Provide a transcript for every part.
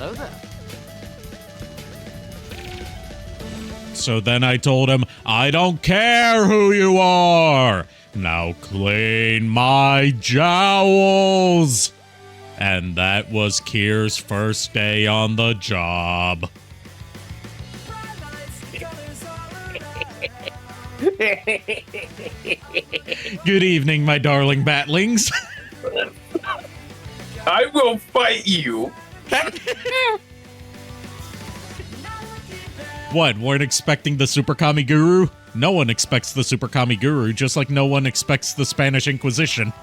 Hello there. So then I told him, I don't care who you are. Now clean my jowls. And that was Kier's first day on the job. Good evening, my darling batlings. I will fight you. What, weren't expecting the Super Kami Guru? No one expects the Super Kami Guru, just like no one expects the Spanish Inquisition.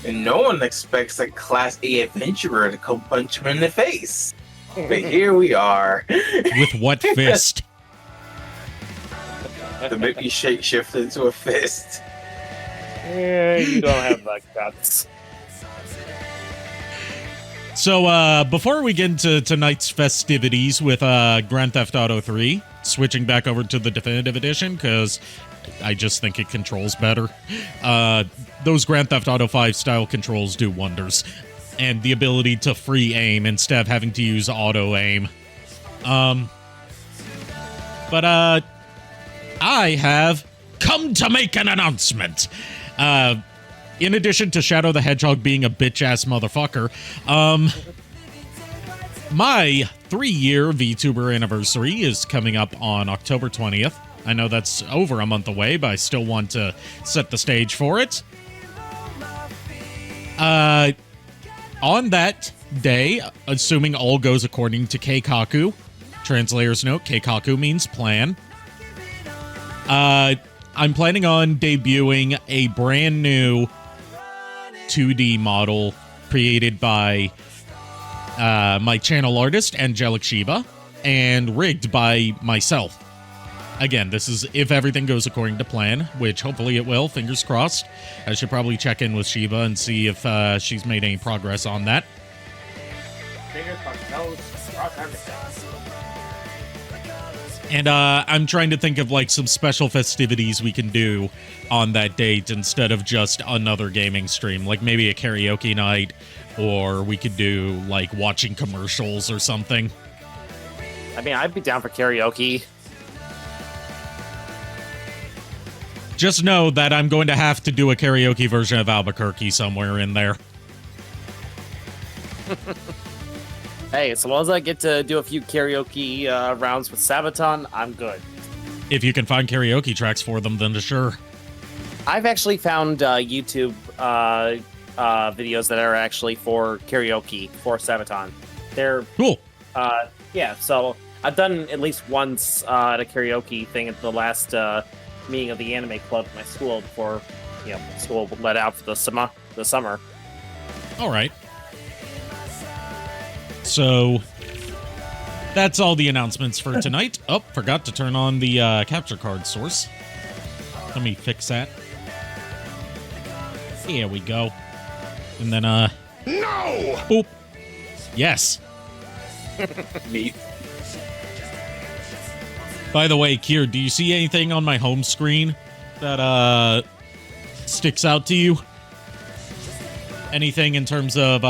And no one expects a Class A adventurer to come punch him in the face. But here we are. With what fist? To make me shift into a fist. Yeah, you don't have that guts. So, before we get into tonight's festivities with Grand Theft Auto 3, switching back over to the Definitive Edition, because I just think it controls better. Those Grand Theft Auto 5 style controls do wonders. And the ability to free aim instead of having to use auto aim. But I have come to make an announcement. In addition to Shadow the Hedgehog being a bitch-ass motherfucker, my 3-year VTuber anniversary is coming up on October 20th. I know that's over a month away, but I still want to set the stage for it. On that day, assuming all goes according to Keikaku, translator's note, Keikaku means plan, I'm planning on debuting a brand new 2D model created by my channel artist, Angelic Shiva, and rigged by myself. Again, this is if everything goes according to plan, which hopefully it will, fingers crossed. I should probably check in with Shiva and see if she's made any progress on that. Fingers crossed, everything. And I'm trying to think of like some special festivities we can do on that date instead of just another gaming stream, like maybe a karaoke night, or we could do like watching commercials or something. I mean, I'd be down for karaoke. Just know that I'm going to have to do a karaoke version of Albuquerque somewhere in there. Hey, so long as I get to do a few karaoke rounds with Sabaton, I'm good. If you can find karaoke tracks for them, then sure. I've actually found YouTube videos that are actually for karaoke for Sabaton. They're cool. Yeah, so I've done at least once at a karaoke thing at the last meeting of the anime club at my school before, school let out for the summer. All right. So that's all the announcements for tonight. Oh, forgot to turn on the capture card source. Let me fix that. Here we go. And then, No! Boop. Yes. Neat. By the way, Kier, do you see anything on my home screen that, sticks out to you? Anything in terms of,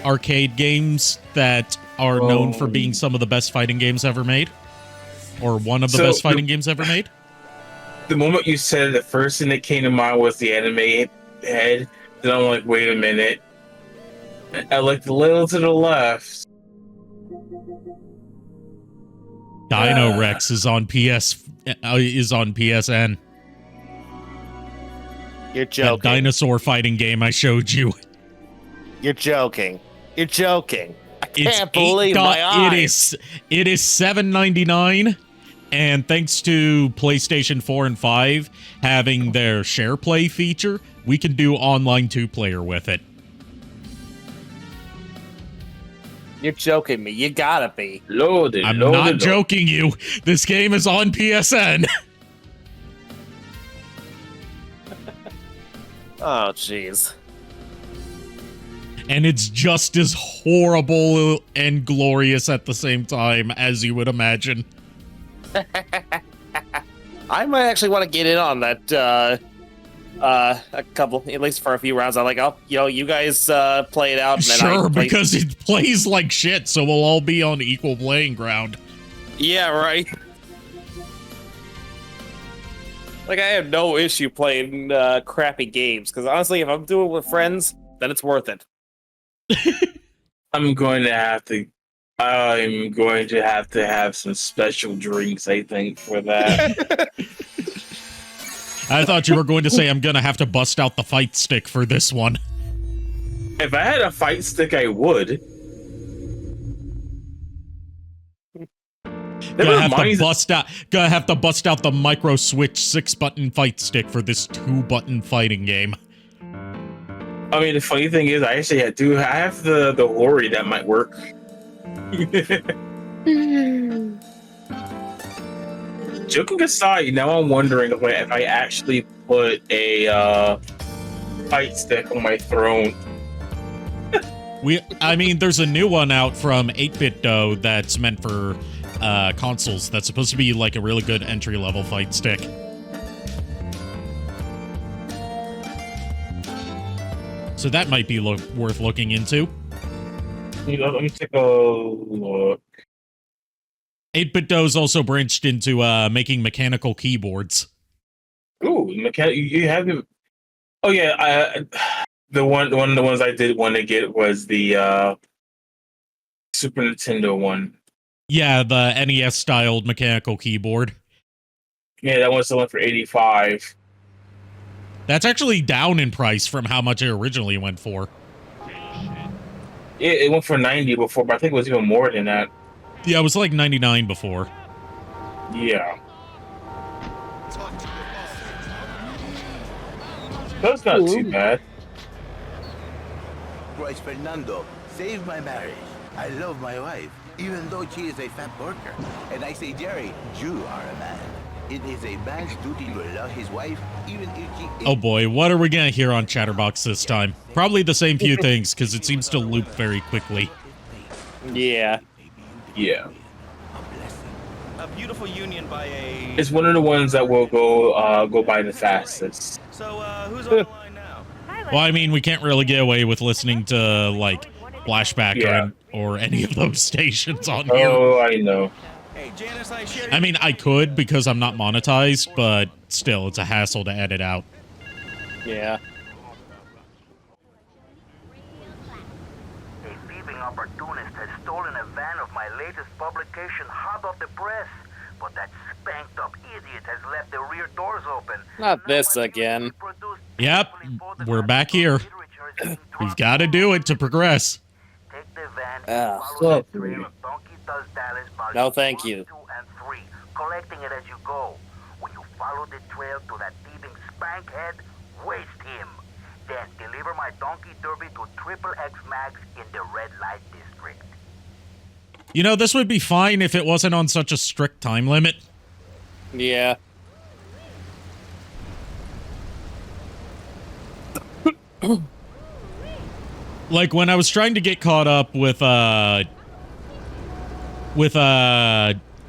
arcade games that are known for being some of the best fighting games ever made? Or one of the best fighting games ever made? The moment you said it, the first thing that came to mind was the anime head. Then I'm like, wait a minute. I looked a little to the left. Dino Rex is on PSN. You're joking. That dinosaur fighting game I showed you. You're joking. You're joking. I can't believe my eyes. It is $7.99, and thanks to PlayStation 4 and 5 having their share play feature, we can do online 2-player with it. You're joking me. You gotta be. I'm not joking you. This game is on PSN. Oh, jeez. And it's just as horrible and glorious at the same time as you would imagine. I might actually want to get in on that a couple, at least for a few rounds. I'm like, oh, you guys play it out. And then Sure, I play... because it plays like shit, so we'll all be on equal playing ground. Yeah, right. Like, I have no issue playing crappy games, because honestly, if I'm doing it with friends, then it's worth it. I'm going to have to have some special drinks, I think, for that. I thought you were going to say I'm going to have to bust out the fight stick for this one. If I had a fight stick, I would. Gonna have to bust out the micro switch 6-button fight stick for this 2-button fighting game. I mean, the funny thing is, I have the Hori that might work. Joking aside, now I'm wondering if I actually put a fight stick on my throne. I mean, there's a new one out from 8-Bit Dough that's meant for consoles that's supposed to be like a really good entry-level fight stick. So that might be worth looking into. Let me take a look. 8-Bit Dough's also branched into making mechanical keyboards. Ooh, you have them. Oh yeah, one of the ones I did want to get was the Super Nintendo one. Yeah, the NES-styled mechanical keyboard. Yeah, that one's selling for $85. That's actually down in price from how much it originally went for. It went for $90 before, but I think it was even more than that. Yeah, it was like $99 before. Yeah. That's not too bad. Christ Fernando, save my marriage. I love my wife, even though she is a fat worker. And I say, Jerry, you are a man. It is a man's duty to love his wife, even if she is... Oh boy, what are we gonna hear on Chatterbox this time? Probably the same few things, because it seems to loop very quickly. Yeah. Yeah. A beautiful union by a... It's one of the ones that will go by the fastest. So, who's on the line now? Well, I mean, we can't really get away with listening to, like, Flashback or any of those stations on here. Oh, I know. Hey, Janice, I share... I mean, I could because I'm not monetized, but still, it's a hassle to edit out. Yeah. A thieving opportunist has stolen a van of my latest publication hot off the press. But that spanked-up idiot has left the rear doors open. Not this again. Yep, we're back here. We've got to do it to progress. Take the van and follow the trail of Donkey Does Dallas volumes No, thank 1, you. 2, and 3, collecting it as you go. When you follow the trail to that thieving spankhead, waste him. Then deliver my Donkey Derby to Triple X Max in the Red Light District. You know, this would be fine if it wasn't on such a strict time limit. Yeah. Like, when I was trying to get caught up with where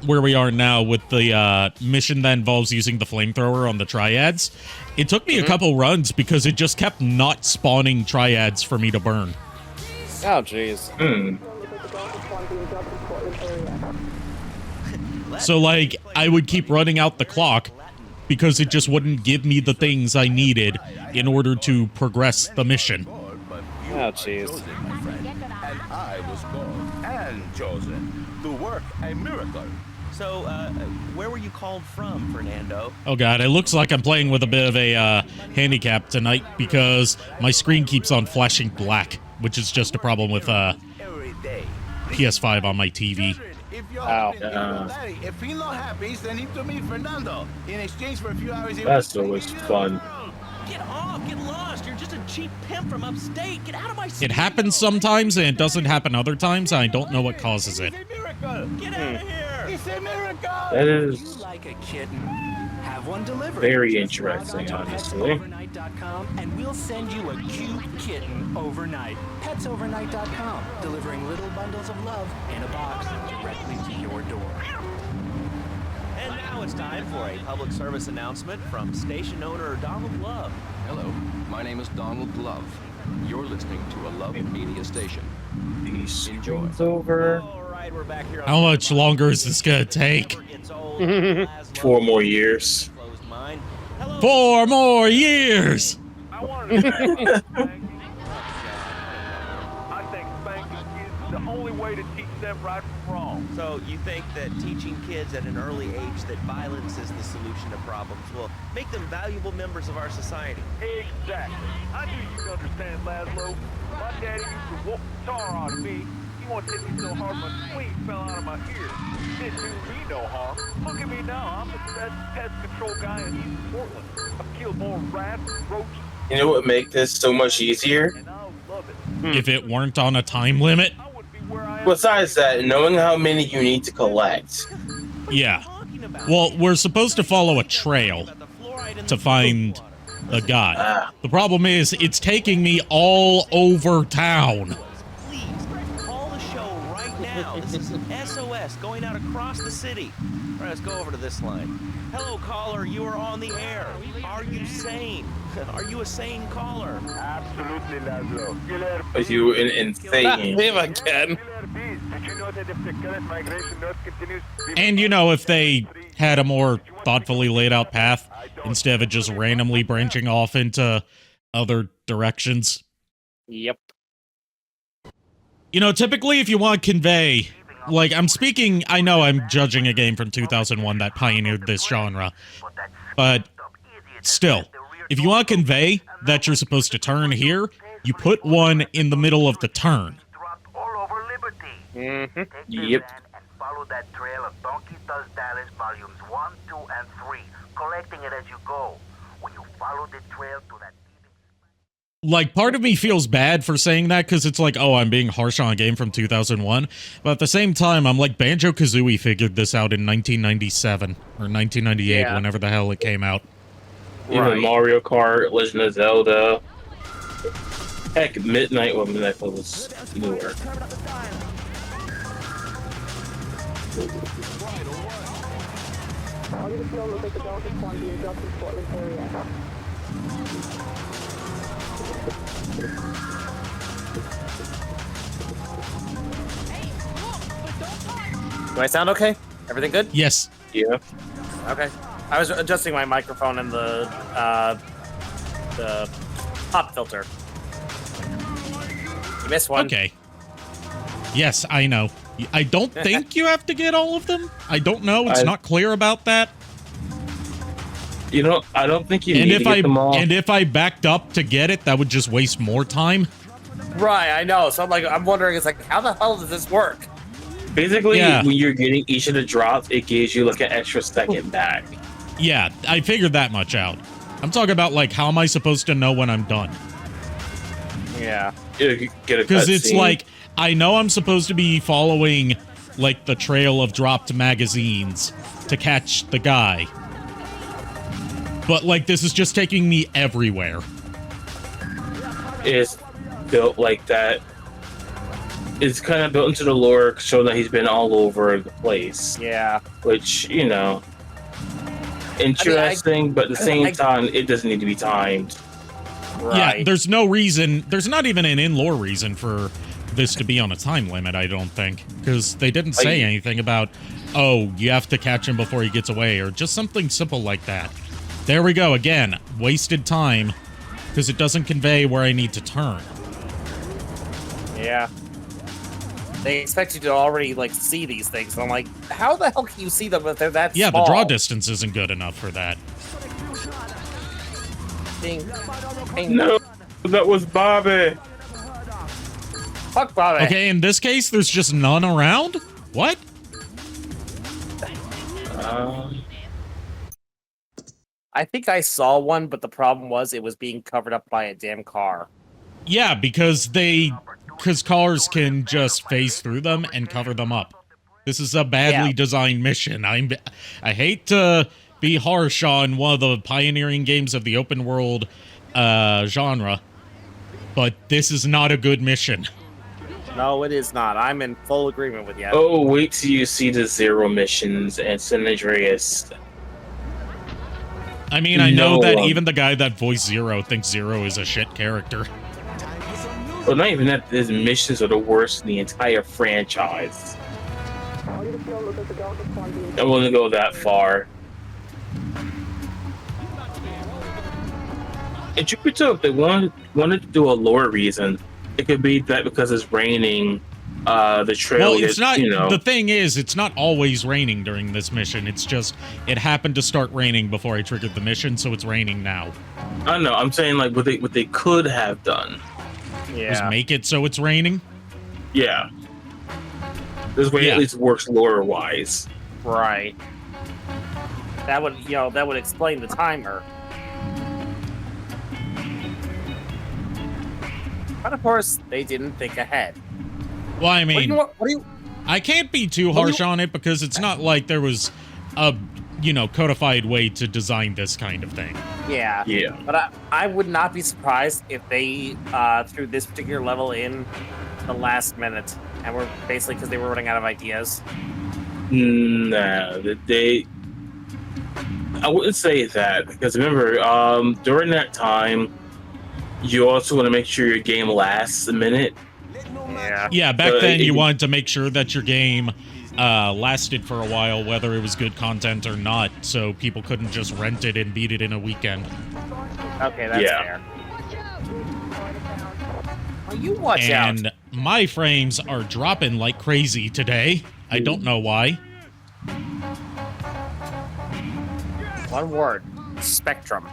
we are now with the mission that involves using the flamethrower on the triads, it took me a couple runs because it just kept not spawning triads for me to burn. Oh, jeez. So, like, I would keep running out the clock because it just wouldn't give me the things I needed in order to progress the mission. Oh, jeez. And I was called and chosen to work a miracle. So, where were you called from, Fernando? Oh god, it looks like I'm playing with a bit of a handicap tonight because my screen keeps on flashing black, which is just a problem with Every day. PS5 on my TV. If you're Ow. daddy, if he's not happy, send him to me, Fernando. In exchange for a few hours. That's always fun. Get off! Get lost! You're just a cheap pimp from upstate! Get out of my studio! It happens sometimes and it doesn't happen other times, and I don't know what causes it. It's a miracle. Get out of here! It's a miracle. That is Like a kitten? Have one delivered. very interesting, honestly. Petsovernight.com and we'll send you a cute kitten overnight. Petsovernight.com, delivering little bundles of love in a box directly to your door. And now it's time for a public service announcement from station owner Donald Love. Hello, my name is Donald Love. You're listening to a Love Media station. Enjoy. It's over. All right, we're back here on How much longer is this gonna take? Never gets old. 4 more years. Closed mind. Hello. 4 more years. I wanted to say, I think spanking kids is the only way to teach them right from wrong. So you think that teaching kids at an early age that violence is the solution to problems will make them valuable members of our society? Exactly. I knew you'd understand, Laszlo. My daddy used to whoop the tar out of me. He wanted to hit me so hard my spleen fell out of my ear. Didn't do me no harm. Look at me now. I'm the best pest control guy in East Portland. I've killed more rats, roaches, You know what make this so much easier? and I'll love it. If it weren't on a time limit, I wouldn't be where I am. Besides that, knowing how many you need to collect. yeah. Well, we're supposed to follow a trail to find a guy. The problem is, it's taking me all over town. Please call the show right now. This is SOS going out across the city. All right, let's go over to this line. Hello, caller. You are on the air. Are you sane? Are you a sane caller? Absolutely, Laszlo. You later, If you were insane. Him again. you later, bees. Did you know that if the current migration north continues... And, you know, if they had a more thoughtfully laid out path, instead of just randomly branching off into other directions. Yep. You know, typically if you want to convey, like, I'm speaking, I know I'm judging a game from 2001 that pioneered this genre, but still, if you want to convey that you're supposed to turn here, you put one in the middle of the turn. Dropped all over Liberty. Mm-hmm. Take this Yep. van and follow that trail of Donkey Does Dallas volumes 1, 2, and 3, collecting it as you go. When you follow the trail to that Like, part of me feels bad for saying that, because it's like, oh, I'm being harsh on a game from 2001, but at the same time, I'm like, Banjo-Kazooie figured this out in 1997, or 1998, Yeah. whenever the hell it came out. Even Mario Kart, Legend of Zelda. Heck, Midnight Woman that was newer. Do I sound okay? Everything good? Yes. Yeah. Okay. I was adjusting my microphone and the pop filter. You missed one. Okay. Yes, I know. I don't think you have to get all of them. I don't know. It's not clear about that. You know, I don't think you And need if to get I them all. and if I backed up to get it, that would just waste more time. Right, I know. So I'm wondering, it's like, how the hell does this work? Basically, Yeah. when you're getting each of the drops, it gives you like an extra second back. Yeah, I figured that much out. I'm talking about, like, how am I supposed to know when I'm done? Yeah. You get a Because it's cutscene. like, I know I'm supposed to be following, like, the trail of dropped magazines to catch the guy. But, like, this is just taking me everywhere. It's built like that. It's kind of built into the lore, showing that he's been all over the place. Yeah. Which, you know, interesting, but at the same I- time, it doesn't need to be timed. Right. Yeah, there's no reason, there's not even an in-lore reason for this to be on a time limit, I don't think. Because they didn't say anything about, oh, you have to catch him before he gets away, or just something simple like that. There we go, again, wasted time, because it doesn't convey where I need to turn. Yeah. They expect you to already, like, see these things. And I'm like, how the hell can you see them if they're that Yeah, small? the draw distance isn't good enough for that. Ding. Ding. No, that was Bobby. Fuck Bobby. Okay, in this case, there's just none around? What? I think I saw one, but the problem was it was being covered up by a damn car. Yeah, because cars can just phase through them and cover them up. This is a badly designed mission. I hate to be harsh on one of the pioneering games of the open world genre, but this is not a good mission. No, it is not. I'm in full agreement with you. Oh, wait till you see the Zero missions and San Andreas. I mean, I know No, that even the guy that voiced Zero thinks Zero is a shit character. Well, not even that. His missions are the worst in the entire franchise. I wouldn't go that far. In Jupiter, if they wanted to do a lore reason, it could be that because it's raining, the trail Well, gets, it's not. you know. The thing is, it's not always raining during this mission. It's just it happened to start raining before I triggered the mission, so it's raining now. I don't know. I'm saying like what they could have done. Just make it so it's raining. Yeah. This way at least works lore wise. Right. That would explain the timer. But of course, they didn't think ahead. Well, I mean, What do you? I can't be too harsh on it because it's not like there was a, codified way to design this kind of thing. Yeah. Yeah. But I would not be surprised if they threw this particular level in the last minute, and we're basically because they were running out of ideas. Nah, I wouldn't say that because remember, during that time, you also want to make sure your game lasts a minute. Yeah. Yeah, back then you wanted to make sure that your game lasted for a while, whether it was good content or not, so people couldn't just rent it and beat it in a weekend. Okay, that's fair. Oh, you watch out. And my frames are dropping like crazy today. I don't know why. One word: Spectrum.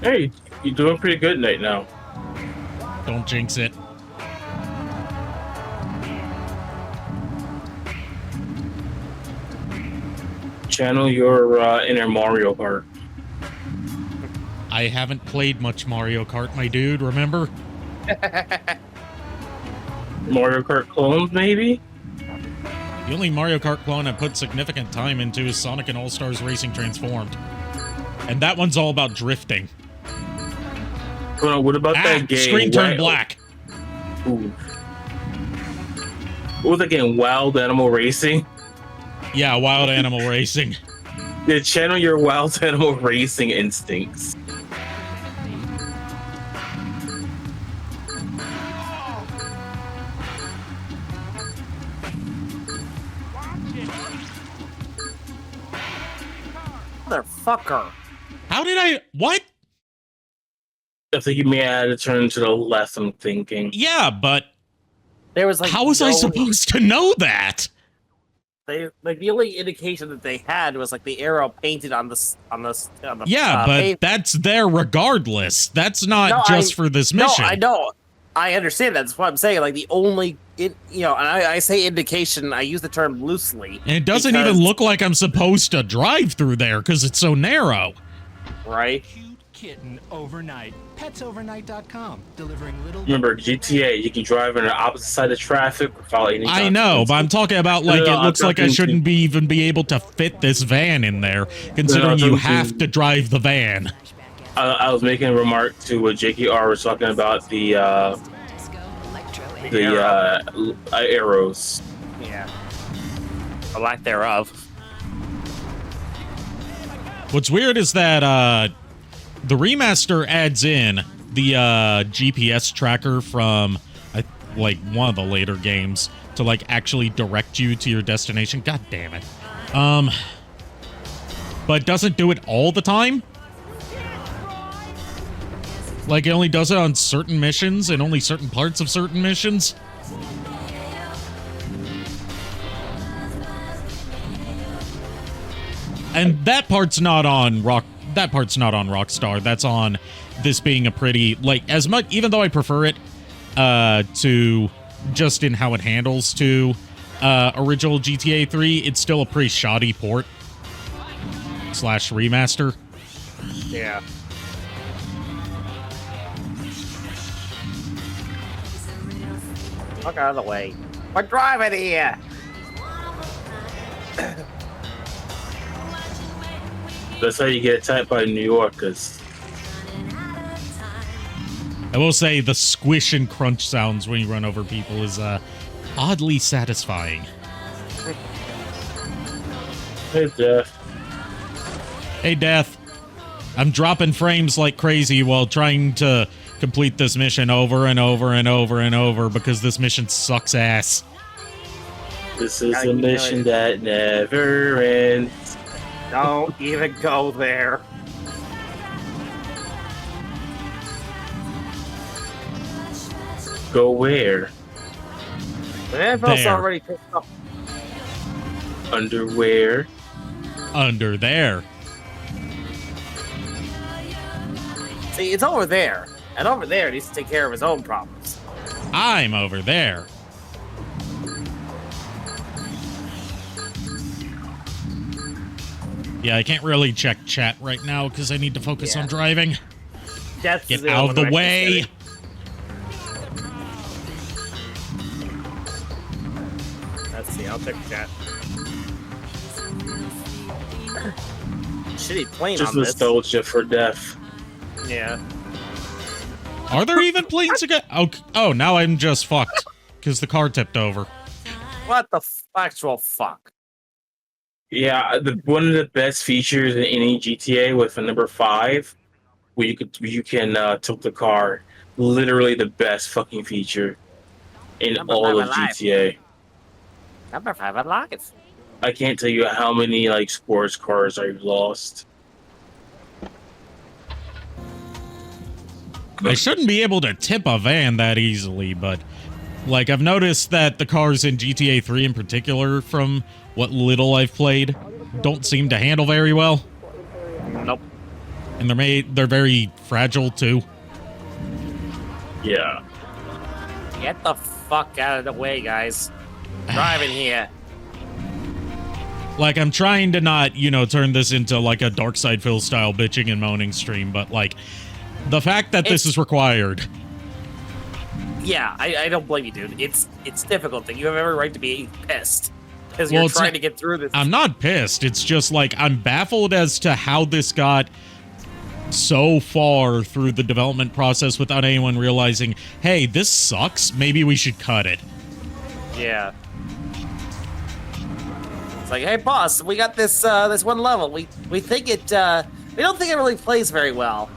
Hey, you're doing pretty good right now. Don't jinx it. Channel your inner Mario Kart. I haven't played much Mario Kart, my dude, remember? Mario Kart clones, maybe? The only Mario Kart clone I put significant time into is Sonic and All-Stars Racing Transformed. And that one's all about drifting. What about that game? Screen turned black. Ooh. What was that game? Wild Animal Racing? Yeah, Wild Animal Racing. Yeah, channel your Wild Animal Racing instincts. Motherfucker. How did I... What? I think you may have to turn to the left, I'm thinking. Yeah, but... There was how was I supposed to know that? The only indication that they had was like the arrow painted on the Yeah, but pavement. that's there regardless. That's not just for this mission. No, I know. I understand that. That's what I'm saying. Like the only, and I say indication. I use the term loosely. And it doesn't even look like I'm supposed to drive through there because it's so narrow. Right. Kitten overnight. Petsovernight.com. Delivering little. Remember, GTA, you can drive on the opposite side of traffic without any. I know, but I'm talking about like it looks like I shouldn't even be able to fit this van in there, considering you have to drive the van. I was making a remark to what JKR was talking about the arrows. Yeah. A lack thereof. What's weird is that the remaster adds in the GPS tracker from like one of the later games to like actually direct you to your destination. God damn it. But doesn't do it all the time. Like it only does it on certain missions and only certain parts of certain missions. And that part's not on Rockstar. That's on this being a pretty, like, as much, even though I prefer it to just in how it handles to original GTA 3, it's still a pretty shoddy port / remaster. Yeah. Fuck out of the way. We're driving here. That's how you get attacked by New Yorkers. I will say the squish and crunch sounds when you run over people is oddly satisfying. Hey, Death. Hey, Death. I'm dropping frames like crazy while trying to complete this mission over and over and over and over because this mission sucks ass. This is a mission that never ends. Don't even go there. Go where? The NFL's There. already picked up. Underwear. Under there. See, it's over there. And over there needs to take care of his own problems. I'm over there. Yeah, I can't really check chat right now because I need to focus on driving. That's Get out of the way. Let's see, I'll check chat. Shitty plane Just on this. nostalgia for death. Yeah. Are there even planes again? Oh, now I'm just fucked because the car tipped over. What the actual fuck? Yeah, one of the best features in any GTA with a number 5, where you can tilt the car. Literally the best fucking feature in Number all 5 of alive. GTA. Number 5 alive. I can't tell you how many like sports cars I've lost. I shouldn't be able to tip a van that easily, but like I've noticed that the cars in GTA 3 in particular, from what little I've played, don't seem to handle very well. Nope. And they're very fragile too. Yeah. Get the fuck out of the way, guys. Driving here. Like, I'm trying to not, turn this into like a Dark Side Phil style bitching and moaning stream, but like, the fact that this is required. Yeah, I don't blame you, dude. It's difficult. You have every right to be pissed because you're trying to get through this. I'm not pissed. It's just like I'm baffled as to how this got so far through the development process without anyone realizing, hey, this sucks. Maybe we should cut it. Yeah. It's like, hey, boss, we got this this one level. We think it. We don't think it really plays very well.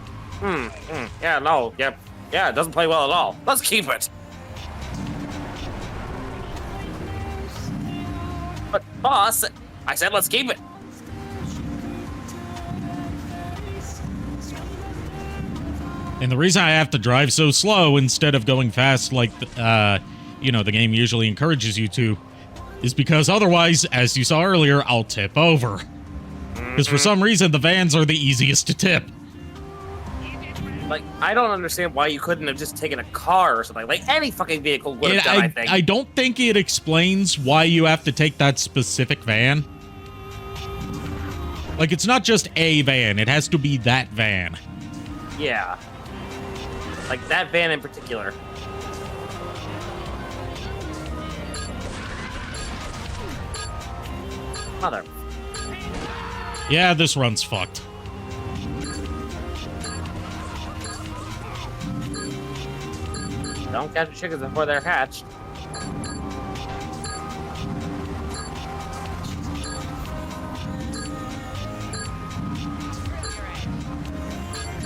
Yeah, no. Yeah, it doesn't play well at all. Let's keep it. But boss, I said let's keep it. And the reason I have to drive so slow instead of going fast like, the game usually encourages you to, is because otherwise, as you saw earlier, I'll tip over. Because for some reason, the vans are the easiest to tip. Like, I don't understand why you couldn't have just taken a car or something. Like, any fucking vehicle would have done, I think. I don't think it explains why you have to take that specific van. Like, it's not just a van. It has to be that van. Yeah. Like, that van in particular. Mother. Yeah, this run's fucked. Don't catch the chickens before they're hatched.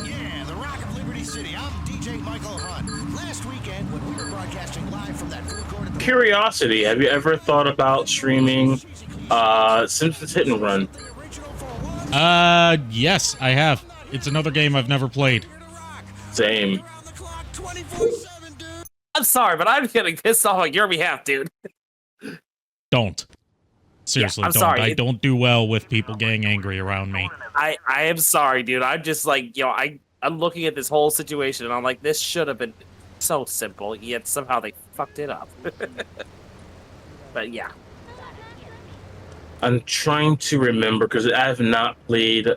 Yeah, the Rock of Liberty City. I'm DJ Michael Hunt. Last weekend, when we were broadcasting live from that food court at the Curiosity, have you ever thought about streaming Simpsons Hit and Run? Yes, I have. It's another game I've never played. Same. I'm sorry, but I'm getting pissed off on your behalf, dude. Don't. Seriously, I'm don't. sorry. I don't do well with people getting angry around me. I am sorry, dude. I'm just like, I'm looking at this whole situation and I'm like, this should have been so simple, yet somehow they fucked it up. But yeah. I'm trying to remember because I have not played.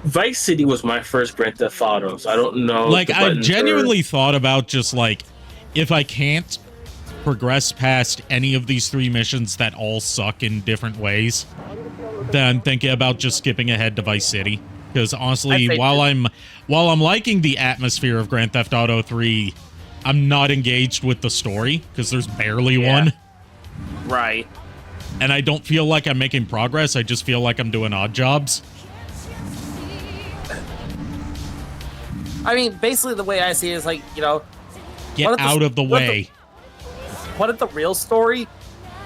Vice City was my first Grand Theft Auto, so I don't know. Like, I've genuinely thought about just like, if I can't progress past any of these 3 missions that all suck in different ways, then I'm thinking about just skipping ahead to Vice City. Because I'd honestly, say while I'm liking the atmosphere of Grand Theft Auto 3, I'm not engaged with the story because there's barely one. Right. And I don't feel like I'm making progress. I just feel like I'm doing odd jobs. I mean, basically the way I see it is like, you know, Get out of the way. What if the real story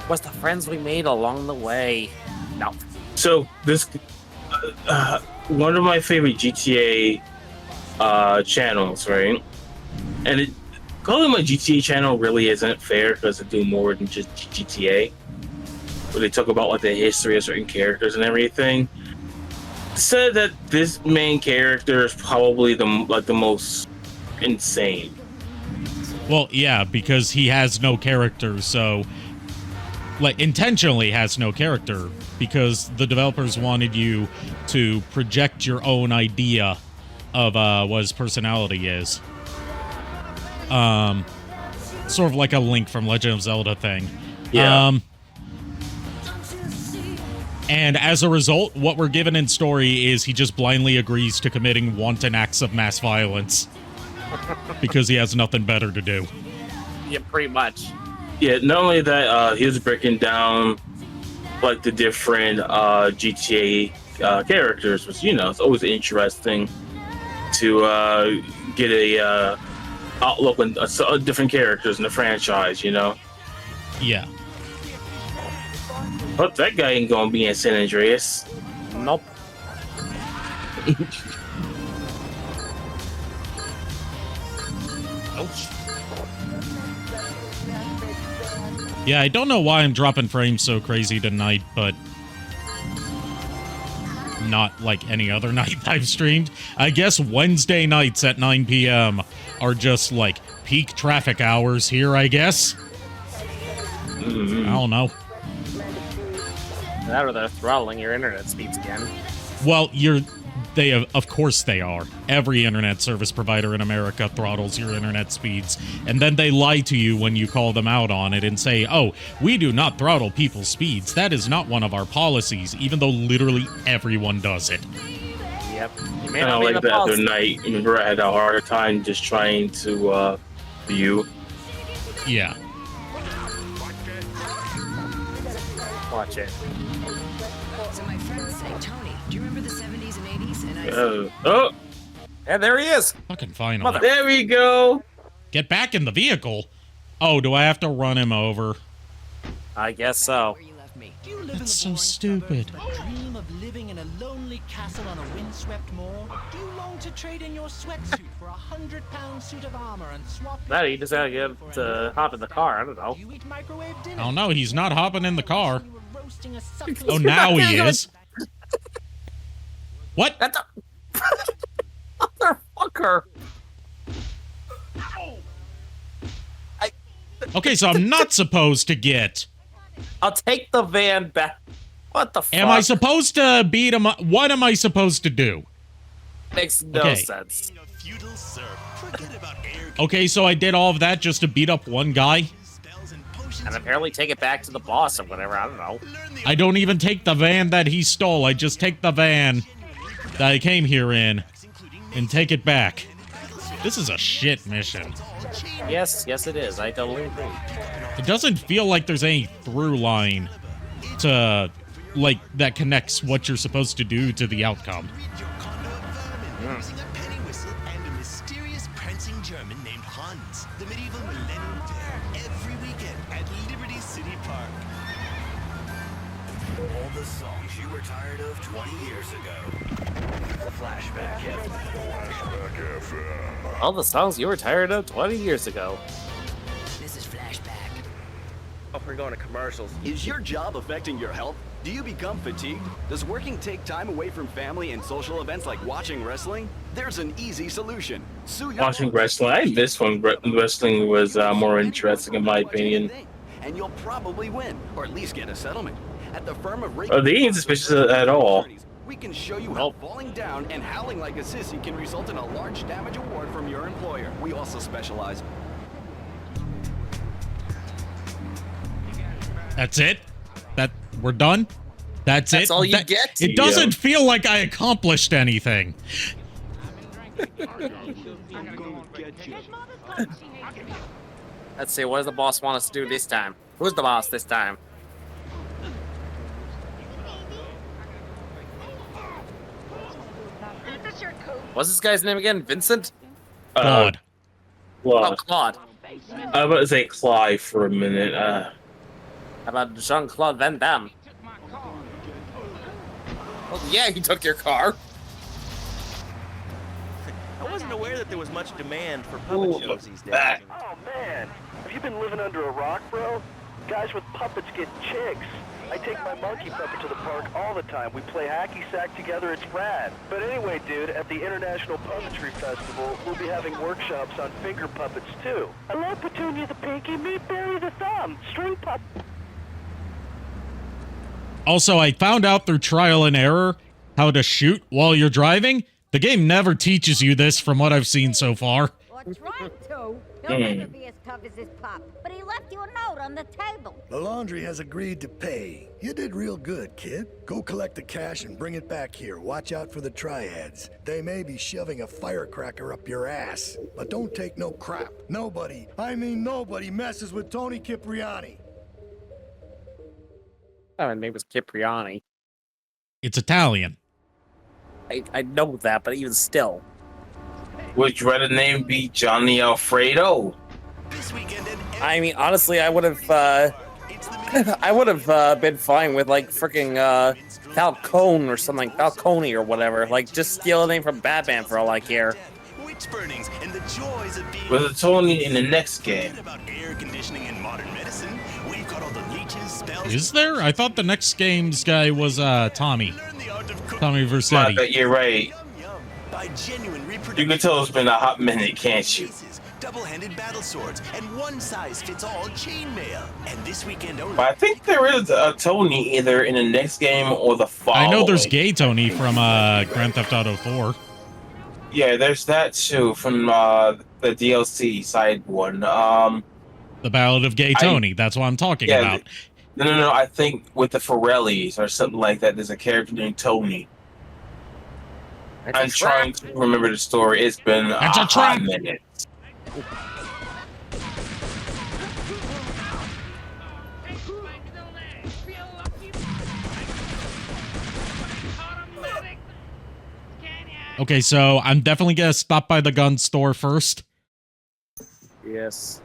was the friends we made along the way? No. So this, one of my favorite GTA channels, right? And calling my GTA channel really isn't fair because they do more than just GTA. Where they talk about like the history of certain characters and everything. Said that this main character is probably the most insane. Well, yeah, because he has no character, so like intentionally has no character because the developers wanted you to project your own idea of what his personality is. Sort of like a Link from Legend of Zelda thing. Yeah. And as a result, what we're given in story is he just blindly agrees to committing wanton acts of mass violence because he has nothing better to do. Yeah, pretty much. Yeah, not only that, he was breaking down like the different GTA characters, which, you know, it's always interesting to get a outlook on different characters in the franchise, you know? Yeah. But that guy ain't gonna be in San Andreas. Nope. Yeah, I don't know why I'm dropping frames so crazy tonight, but not like any other night I've streamed. I guess Wednesday nights at 9 p.m. are just like peak traffic hours here, I guess. I don't know. That or they're throttling your internet speeds again. Well, of course they are. Every internet service provider in America throttles your internet speeds. And then they lie to you when you call them out on it and say, oh, we do not throttle people's speeds. That is not one of our policies, even though literally everyone does it. Yep. You may Kind not of be like the the other policy. night. Remember, I had a harder time just trying to view. Yeah. Watch it. So my friends say, Tony, do you remember the 70s and 80s? And I say, Oh, And there he is. Fucking finally. Mother- there we go. Get back in the vehicle. Oh, do I have to run him over? I guess so. where you left me. Do you live in That's the so boring stupid. suburbs, but dream of living in a lonely castle on a windswept moor? Do you long to trade in your sweatsuit for a 100-pound suit of armor and swap? That he just gotta get to hop in the car. I don't know. Do you eat microwave dinner? Oh no, he's not hopping in the car. You were roasting a suckling- Oh, now he is. What? That's a motherfucker. Okay, so I'm not supposed to get... I'll take the van back. What the fuck? Am I supposed to beat him up? What am I supposed to do? Makes no Okay. sense. Okay, so I did all of that just to beat up one guy? And apparently take it back to the boss or whatever. I don't know. I don't even take the van that he stole. I just take the van that I came here in and take it back. This is a shit mission. Yes, it is. I totally agree. It doesn't feel like there's any through line to, like, that connects what you're supposed to do to the outcome. Using a penny whistle and a mysterious prancing German named Hans. The medieval millennium fair every weekend at Liberty City Park. All the songs you were tired of 20 years ago. Flashback FM. All the songs you were tired of 20 years ago. This is Flashback. Oh, we're going to commercials. Is your job affecting your health? Do you become fatigued? Does working take time away from family and social events like watching wrestling? There's an easy solution. Sue your Watching wrestling, I missed when wrestling was more interesting in my opinion. and you'll probably win, or at least get a settlement. At the firm of They ain't suspicious at all. we can show you how falling down and howling like a sissy can result in a large damage award from your employer. We also specialize. That's it? That we're done? That's it? all you get? It doesn't feel like I accomplished anything. Let's see, what does the boss want us to do this time? Who's the boss this time? What's this guy's name again? Vincent? Claude. Oh, Claude. I was about to say Clive for a minute. How about Jean-Claude Van Damme? Oh, yeah, he took your car. I wasn't aware that there was much demand for puppet shows these days. Oh man, have you been living under a rock, bro? Guys with puppets get chicks. I take my monkey puppet to the park all the time. We play hacky sack together, it's rad. But anyway, dude, at the International Puppetry Festival, we'll be having workshops on finger puppets too. I love Petunia the Pinky, meet Barry the Thumb, string puppet. Also, I found out through trial and error how to shoot while you're driving. The game never teaches you this from what I've seen so far. Or tried to. He'll never be as tough as his pop, but he left you a note on the table. The laundry has agreed to pay. You did real good, kid. Go collect the cash and bring it back here. Watch out for the triads. They may be shoving a firecracker up your ass. But don't take no crap. Nobody, I mean nobody, messes with Tony Cipriani. Oh, his name was Cipriani. It's Italian. I know that, but even still. Would you rather name be Johnny Alfredo? I mean, honestly, I would have, been fine with like freaking Falcone or something, Falcone or whatever. Like, just steal a name from Batman for all I care. With a Tony in the next game. Is there? I thought the next game's guy was Tommy. Tommy Vercetti. You're right. You can tell it's been a hot minute, can't you? Double-handed battle swords and one-size-fits-all chainmail. And this weekend only. But I think there is a Tony either in the next game or the following. I know there's Gay Tony from Grand Theft Auto 4. Yeah, there's that too from the DLC side one. The Ballad of Gay Tony. That's what I'm talking about. No. I think with the Forellis or something like that, there's a character named Tony. I'm trying to remember the story. It's been a hot minute. Okay, so I'm definitely gonna stop by the gun store first. Yes.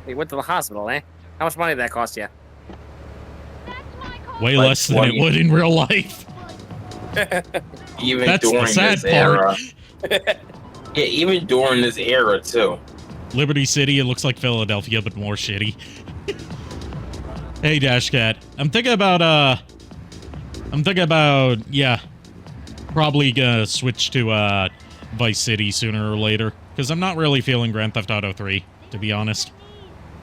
He went to the hospital, eh? How much money did that cost you? Way less than it would in real life. Even That's during the sad this era. part. Yeah, even during this era too. Liberty City, it looks like Philadelphia, but more shitty. Hey, Dashcat. I'm thinking about, yeah, probably gonna switch to, Vice City sooner or later. Because I'm not really feeling Grand Theft Auto 3, to be honest.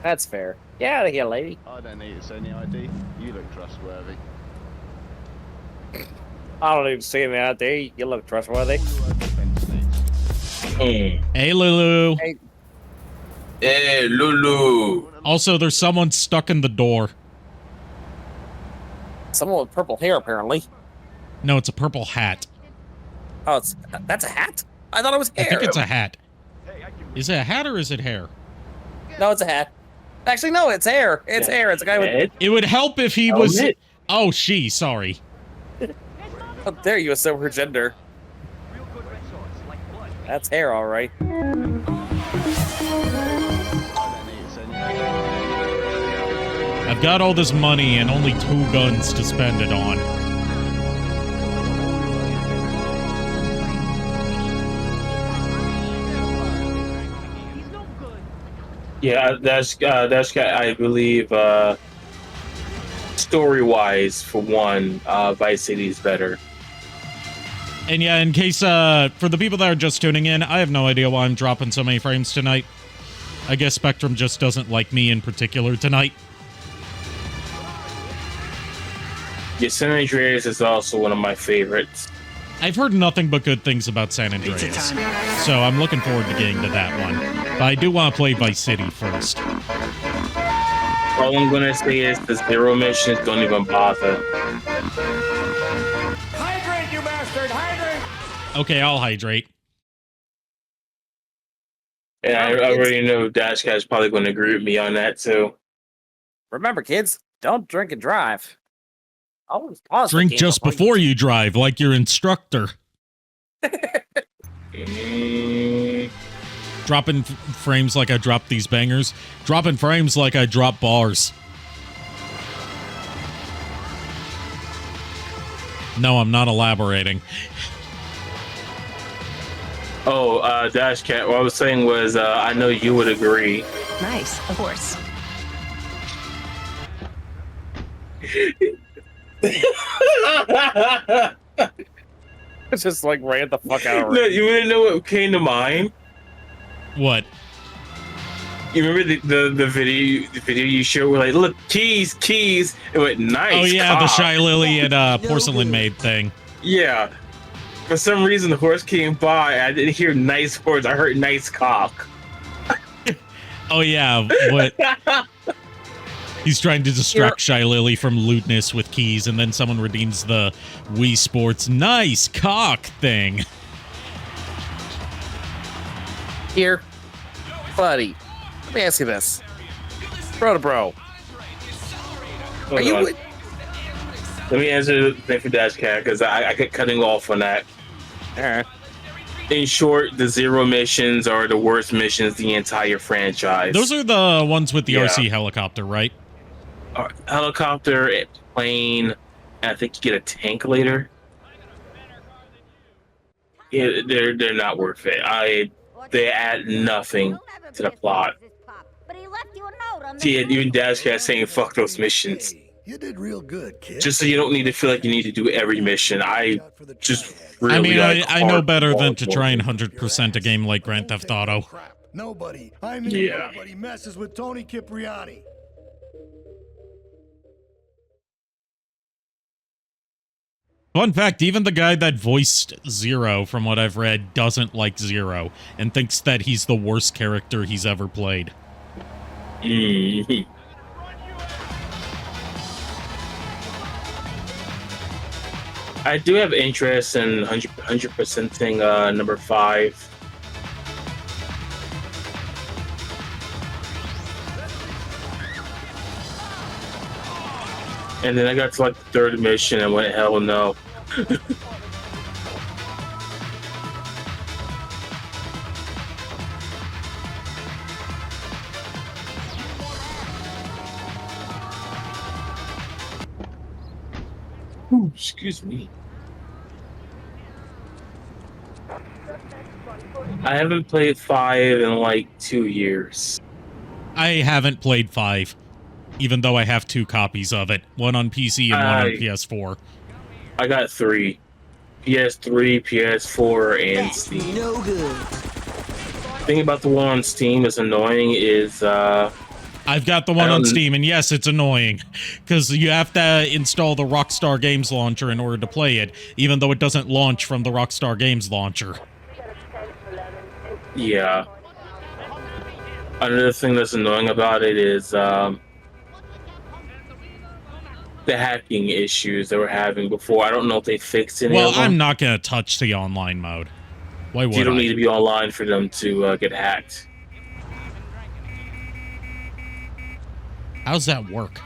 That's fair. Get out of here, lady. I don't need to see any ID. You look trustworthy. I don't even see any ID. You look trustworthy. Hey, Lulu. Hey, Lulu. Also, there's someone stuck in the door. Someone with purple hair, apparently. No, it's a purple hat. Oh, that's a hat? I thought it was hair. I think it's a hat. Is it a hat or is it hair? No, it's a hat. Actually, no, it's hair. It's hair. It's a guy with... It would help if he was... Oh, she, sorry. How dare you assume her gender? That's hair, all right. I've got all this money and only 2 guns to spend it on. Yeah, that's I believe story-wise, for one, Vice City is better. And yeah, in case, for the people that are just tuning in, I have no idea why I'm dropping so many frames tonight. I guess Spectrum just doesn't like me in particular tonight. Yeah, San Andreas is also one of my favorites. I've heard nothing but good things about San Andreas, so I'm looking forward to getting to that one. But I do want to play Vice City first. All I'm gonna say is the zero missions don't even bother. Hydrate, you bastard! Hydrate! Okay, I'll hydrate. And I already know Dash Cat's probably going to agree with me on that too. Remember, kids, don't drink and drive. Always pause the Drink game just before you drive, like your instructor. Dropping frames like I drop these bangers. Dropping frames like I drop bars. No, I'm not elaborating. Oh, Dash Cat, what I was saying was, I know you would agree. Nice, of course. It's just like ran the fuck out. No, you want to know what came to mind? What? You remember the video you showed where like, look, keys. It went nice. Oh yeah, cock. the Shy Lily and Porcelain Maid thing. Yeah. For some reason, the horse came by. I didn't hear nice horse. I heard nice cock. Oh yeah, what? He's trying to distract Shy Lily from lewdness with keys, and then someone redeems the Wii Sports nice cock thing. Here, buddy. Let me ask you this, bro to bro. Hold on. Let me answer the thing for Dash Cat because I kept cutting off on that. Alright. In short, the zero missions are the worst missions in the entire franchise. Those are the ones with the RC helicopter, right? Helicopter, plane, and I think you get a tank later. Yeah, they're not worth it. They add nothing to the plot. See, even Dash Cat saying fuck those missions. You did real good, kid. Just so you don't need to feel like you need to do every mission. I just really I mean, like I know better than to hardcore. try and 100% a game like Grand Theft Auto. Nobody messes with Tony Cipriani. Fun fact, even the guy that voiced Zero, from what I've read, doesn't like Zero, and thinks that he's the worst character he's ever played. I do have interest in 100%ing number 5. And then I got to like the 3rd mission and went, hell no. Ooh, excuse me. I haven't played 5 in like 2 years. I haven't played 5, even though I have 2 copies of it. One on PC and one on PS4. I got 3. PS3, PS4, and Steam. No good. The thing about the one on Steam that's annoying is, I've got the one on Steam, and yes, it's annoying, because you have to install the Rockstar Games launcher in order to play it, even though it doesn't launch from the Rockstar Games launcher. Yeah. Another thing that's annoying about it is the hacking issues they were having before. I don't know if they fixed any of them. I'm not going to touch the online mode. Why would You don't I? need to be online for them to get hacked. How's that work?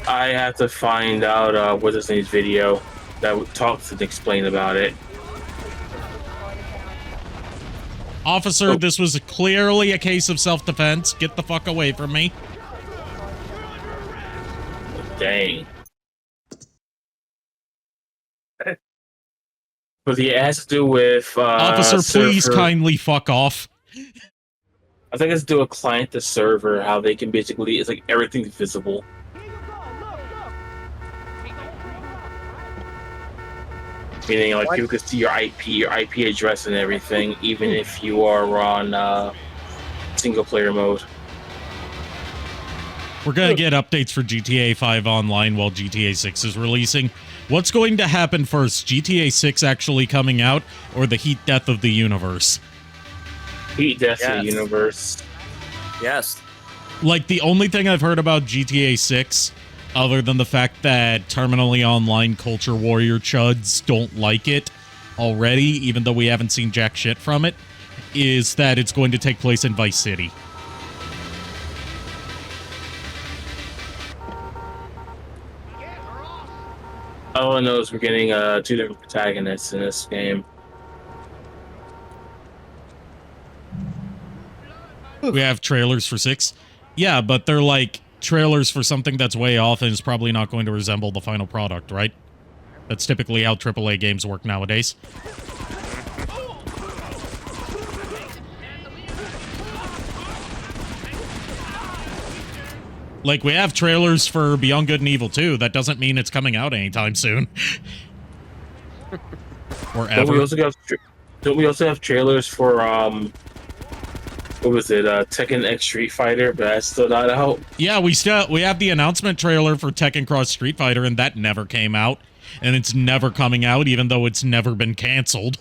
I have to find out what's his name's video that talks and explain about it. Officer, this was clearly a case of self-defense. Get the fuck away from me. Dang. But yeah, it has to do with Officer, please server. kindly fuck off. I think it's to do with client to server, how they can basically, it's like everything's visible. Meaning, like, people can see your IP address and everything, even if you are on single player mode. We're gonna get updates for GTA 5 Online while GTA 6 is releasing. What's going to happen first? GTA 6 actually coming out, or the heat death of the universe? Heat death of the universe. Yes. Like, the only thing I've heard about GTA 6, other than the fact that terminally online culture warrior chuds don't like it already, even though we haven't seen jack shit from it, is that it's going to take place in Vice City. All I know is we're getting 2 different protagonists in this game. We have trailers for 6. Yeah, but they're like trailers for something that's way off and is probably not going to resemble the final product, right? That's typically how AAA games work nowadays. Like, we have trailers for Beyond Good and Evil 2. That doesn't mean it's coming out anytime soon. Or ever. Don't we also have trailers for, what was it, Tekken X Street Fighter, but that's still not out? Yeah, we have the announcement trailer for Tekken Cross Street Fighter, and that never came out. And it's never coming out, even though it's never been canceled.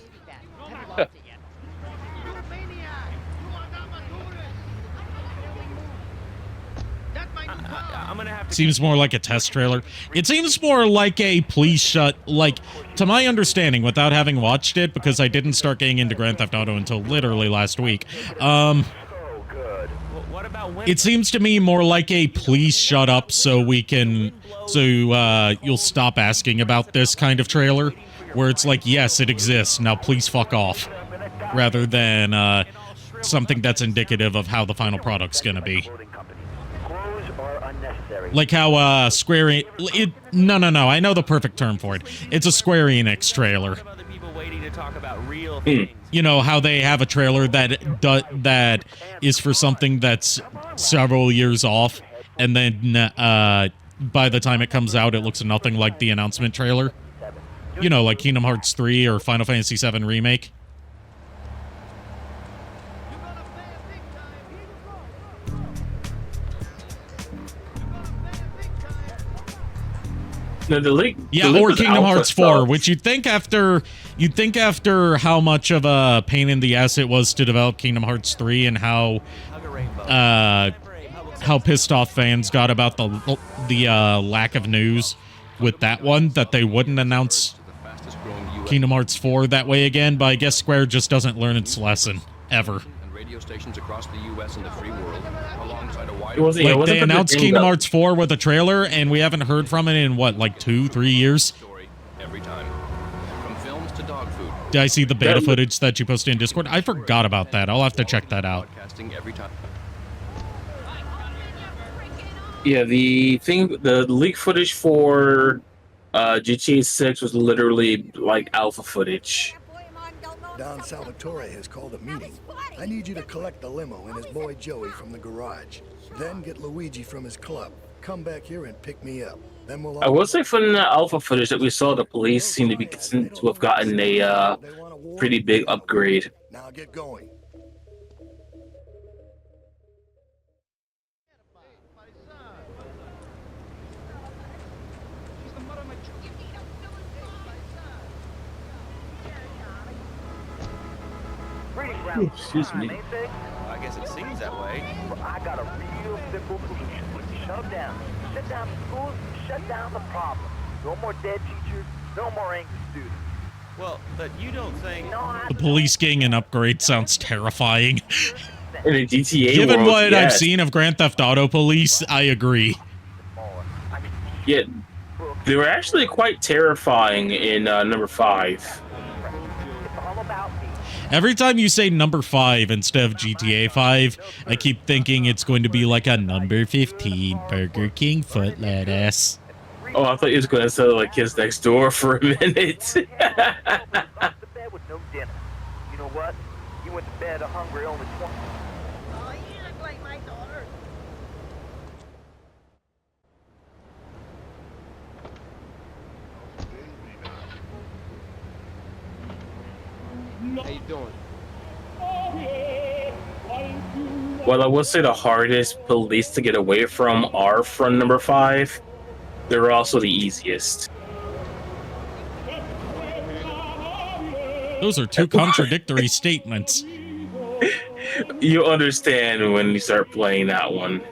Seems more like a test trailer. It seems more like a please shut, like, to my understanding, without having watched it, because I didn't start getting into Grand Theft Auto until literally last week. It seems to me more like a please shut up so we can, you'll stop asking about this kind of trailer, where it's like, yes, it exists, now please fuck off, rather than something that's indicative of how the final product's gonna be. Like how Square no, I know the perfect term for it. It's a Square Enix trailer. You know how they have a trailer that is for something that's several years off, and then by the time it comes out, it looks nothing like the announcement trailer. You know, like Kingdom Hearts 3 or Final Fantasy VII Remake. No, the leak. Yeah, the leak or was Kingdom alpha Hearts 4, stuff. which you'd think after how much of a pain in the ass it was to develop Kingdom Hearts 3 and how pissed off fans got about the lack of news with that one, that they wouldn't announce Kingdom Hearts 4 that way again, but I guess Square just doesn't learn its lesson, ever. And radio stations across the U.S. and the free world, alongside a wide... Like, they announced Kingdom Hearts 4 with a trailer, and we haven't heard from it in, what, like 2-3 years? Every time. From films to dog food. Did I see the beta footage that you posted in Discord? I forgot about that. I'll have to check that out. Every time. Yeah, the leak footage for GTA 6 was literally like alpha footage. Don Salvatore has called a meeting. I need you to collect the limo and his boy Joey from the garage. Then get Luigi from his club. Come back here and pick me up. Then we'll... I will say from the alpha footage that we saw, the police seem to have gotten a pretty big upgrade. Now get going. Excuse me. I guess it seems that way. I got a real simple solution. Shut down. Shut down the schools, shut down the problem. No more dead teachers, no more angry students. Well, but you don't think... The police getting an upgrade sounds terrifying. In a GTA Given world, what yes. I've seen of Grand Theft Auto Police, I agree. Yeah, they were actually quite terrifying in number 5. Every time you say number 5 instead of GTA 5, I keep thinking it's going to be like a number 15 Burger King foot lettuce. Oh, I thought you was going to say like Kids Next Door for a minute. You know what? You went to bed hungry only 20. Oh, you look like my daughter. How you doing? Well, I will say the hardest police to get away from are from number 5. They're also the easiest. Those are two contradictory statements. You'll understand when you start playing that one.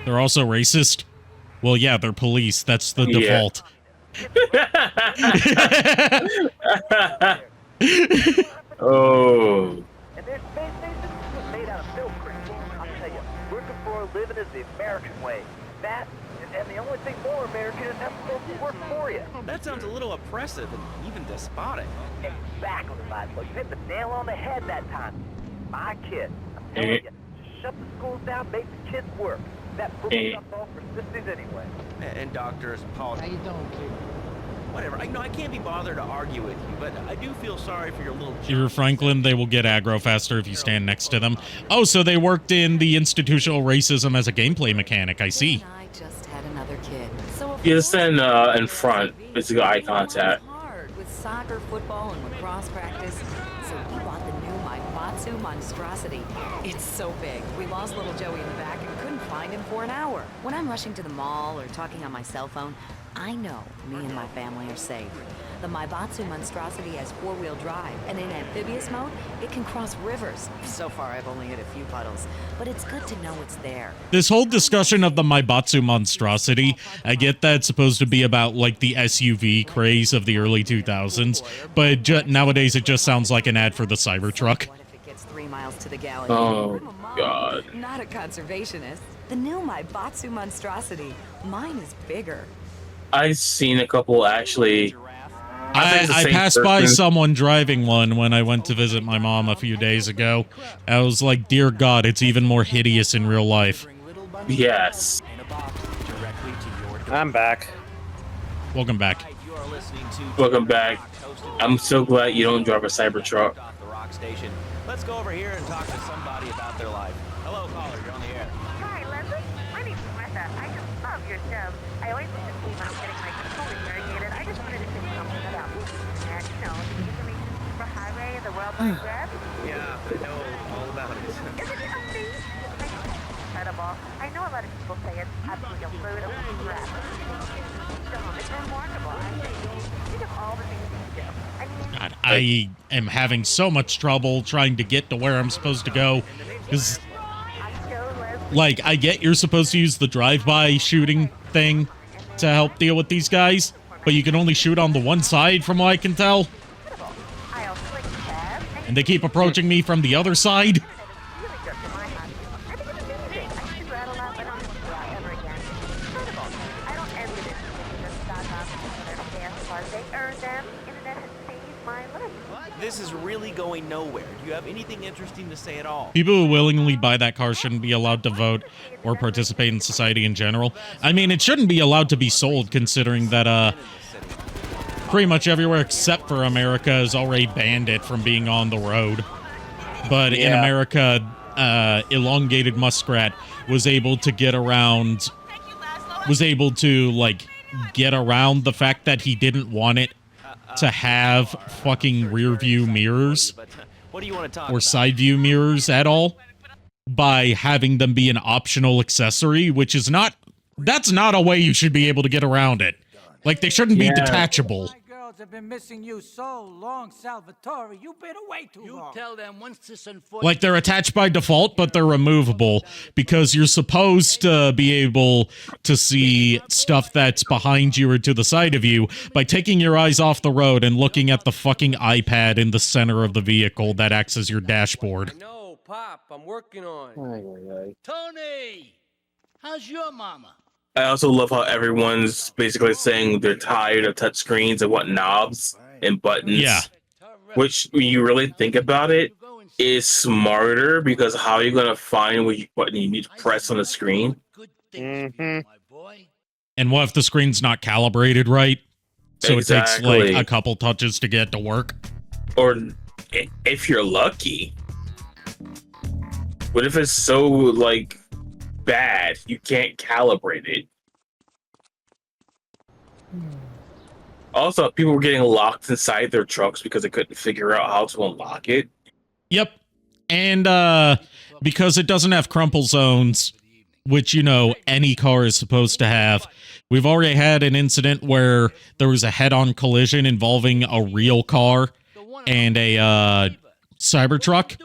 They're also racist? Well, yeah, they're police. That's the default. Oh. And their space station was made out of milk crates. I'll tell you, working for a living is the American way. That, and the only thing more American is having folks who work for you. That sounds a little oppressive and even despotic. Exactly, Laszlo. You hit the nail on the head that time. My kid. I'm telling you, shut the schools down, make the kids work. That book stuff all for sissies anyway. And doctors and politics. How you doing, kid? Whatever. I can't be bothered to argue with you, but I do feel sorry for your little... Dear Franklin, they will get aggro faster if you stand next to them. Oh, so they worked in the institutional racism as a gameplay mechanic. I see. I just had another kid. So You just stand in front. Basically eye contact. hard with soccer, football, and lacrosse practice. So we bought the new Maibatsu monstrosity. It's so big. We lost little Joey in the back and couldn't find him for an hour. When I'm rushing to the mall or talking on my cell phone, I know me and my family are safe. The Maibatsu monstrosity has four-wheel drive, and in amphibious mode, it can cross rivers. So far, I've only hit a few puddles, but it's good to know it's there. This whole discussion of the Maibatsu monstrosity, I get that it's supposed to be about, like, the SUV craze of the early 2000s, but nowadays it just sounds like an ad for the Cybertruck. What if it gets 3 miles to the gallon? Oh, God. Not a conservationist. The new Maibatsu monstrosity. Mine is bigger. I've seen a couple actually. I passed by someone driving one when I went to visit my mom a few days ago. I was like, dear God, it's even more hideous in real life. Yes. I'm back. Welcome back. Welcome back. I'm so glad you don't drive a Cybertruck. The rock station. Let's go over here and talk to somebody about their life. Hello, caller. You're on the air. Hi, Leslie. My name's Martha. I just love your show. I always listen to you when I'm getting my colon irrigated. I just wanted to say something about the information superhighway, the World Wide Web. Yeah, I know all about it. Isn't it amazing? Incredible. I know a lot of people say it's absolutely unbelievable. It's remarkable. Think of all the things you do. I mean, God, I am having so much trouble trying to get to where I'm supposed to go. Because, like, I get you're supposed to use the drive-by shooting thing to help deal with these guys, but you can only shoot on the one side from what I can tell. And they keep approaching me from the other side. This is really going nowhere. Do you have anything interesting to say at all? People who willingly buy that car shouldn't be allowed to vote or participate in society in general. I mean, it shouldn't be allowed to be sold, considering that pretty much everywhere except for America has already banned it from being on the road. But in America, elongated muskrat was able to get around, get around the fact that he didn't want it to have fucking rear view mirrors or side view mirrors at all by having them be an optional accessory, which is not, that's not a way you should be able to get around it. Like, they shouldn't be detachable. Girls have been missing you so long, Salvatore. You've been away too long. You tell them once this unfortunate... Like, they're attached by default, but they're removable because you're supposed to be able to see stuff that's behind you or to the side of you by taking your eyes off the road and looking at the fucking iPad in the center of the vehicle that acts as your dashboard. No, Pop, I'm working on it. Tony, how's your mama? I also love how everyone's basically saying they're tired of touchscreens and want knobs and buttons. Yeah. Which, when you really think about it, is smarter because how are you going to find which button you need to press on the screen? And what if the screen's not calibrated right? So it takes like a couple touches to get to work. Or if you're lucky. What if it's so like bad you can't calibrate it? Also, people were getting locked inside their trucks because they couldn't figure out how to unlock it. Yep. And because it doesn't have crumple zones, which, you know, any car is supposed to have, we've already had an incident where there was a head-on collision involving a real car and a Cybertruck.